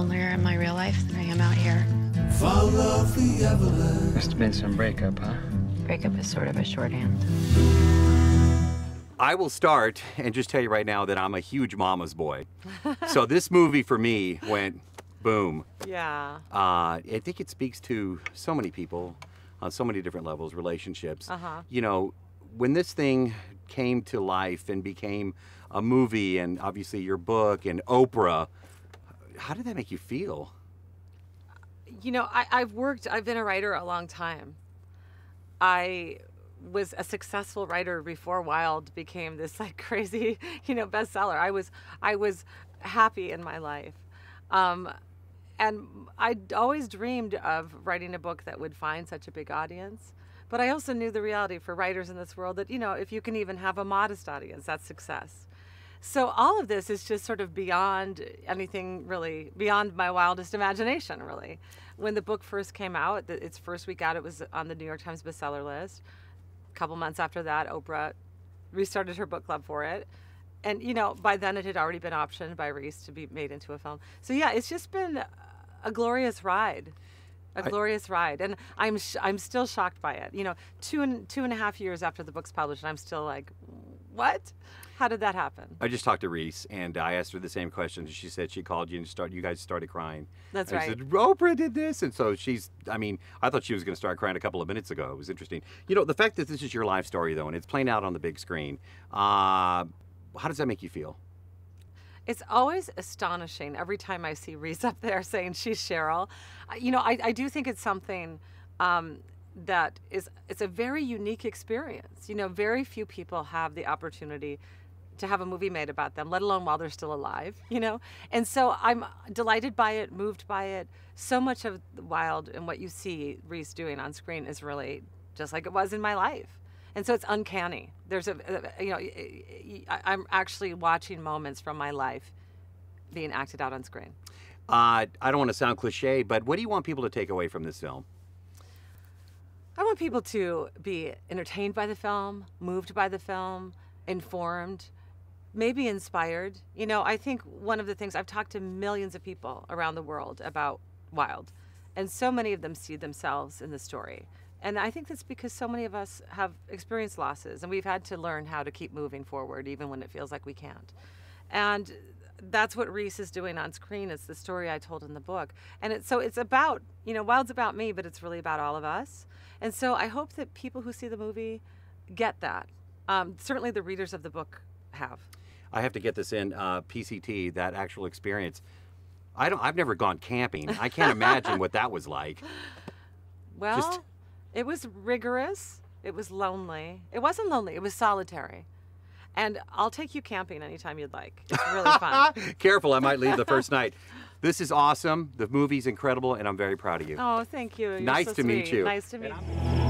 lonelier in my real life than I am out here. Follow the avalanche. Must have been some breakup, huh? Breakup is sort of a shorthand. I will start and just tell you right now that I'm a huge mama's boy. So this movie for me went boom. Yeah. I think it speaks to so many people on so many different levels, relationships. You know, when this thing came to life and became a movie and obviously your book and Oprah, how did that make you feel? You know, I've been a writer a long time. I was a successful writer before Wild became this like crazy, you know, bestseller. I was happy in my life. And I'd always dreamed of writing a book that would find such a big audience. But I also knew the reality for writers in this world that, you know, if you can even have a modest audience, that's success. So all of this is just sort of beyond anything really, beyond my wildest imagination, really. When the book first came out, its first week out, it was on the New York Times bestseller list. A couple months after that, Oprah restarted her book club for it. And, you know, by then it had already been optioned by Reese to be made into a film. So, yeah, it's just been a glorious ride. Glorious ride. And I'm still shocked by it. You know, two and a half years after the book's published, and I'm still like, what? How did that happen? I just talked to Reese, and I asked her the same question. She said she called you and you guys started crying. That's right. I said, Oprah did this. And so I thought she was going to start crying a couple of minutes ago. It was interesting. You know, the fact that this is your life story, though, and it's playing out on the big screen, how does that make you feel? It's always astonishing every time I see Reese up there saying she's Cheryl. You know, I do think it's something that it's a very unique experience. You know, very few people have the opportunity to have a movie made about them, let alone while they're still alive, you know? And so I'm delighted by it, moved by it. So much of Wild and what you see Reese doing on screen is really just like it was in my life. And so it's uncanny. There's you know, I'm actually watching moments from my life being acted out on screen. I don't want to sound cliche, but what do you want people to take away from this film? I want people to be entertained by the film, moved by the film, informed, maybe inspired. You know, I think one of the things, I've talked to millions of people around the world about Wild, and so many of them see themselves in the story. And I think that's because so many of us have experienced losses, and we've had to learn how to keep moving forward even when it feels like we can't. And that's what Reese is doing on screen. It's the story I told in the book. And so it's about, you know, Wild's about me, but it's really about all of us. And so I hope that people who see the movie get that. Certainly the readers of the book have. I have to get this in, PCT, that actual experience. I've never gone camping. I can't imagine what that was like. Well, it was rigorous. It was lonely. It wasn't lonely. It was solitary. And I'll take you camping anytime you'd like. It's really fun. Careful, I might leave the first night. This is awesome. The movie's incredible, and I'm very proud of you. Oh, thank you. You're nice so to sweet. meet you. Nice to meet you.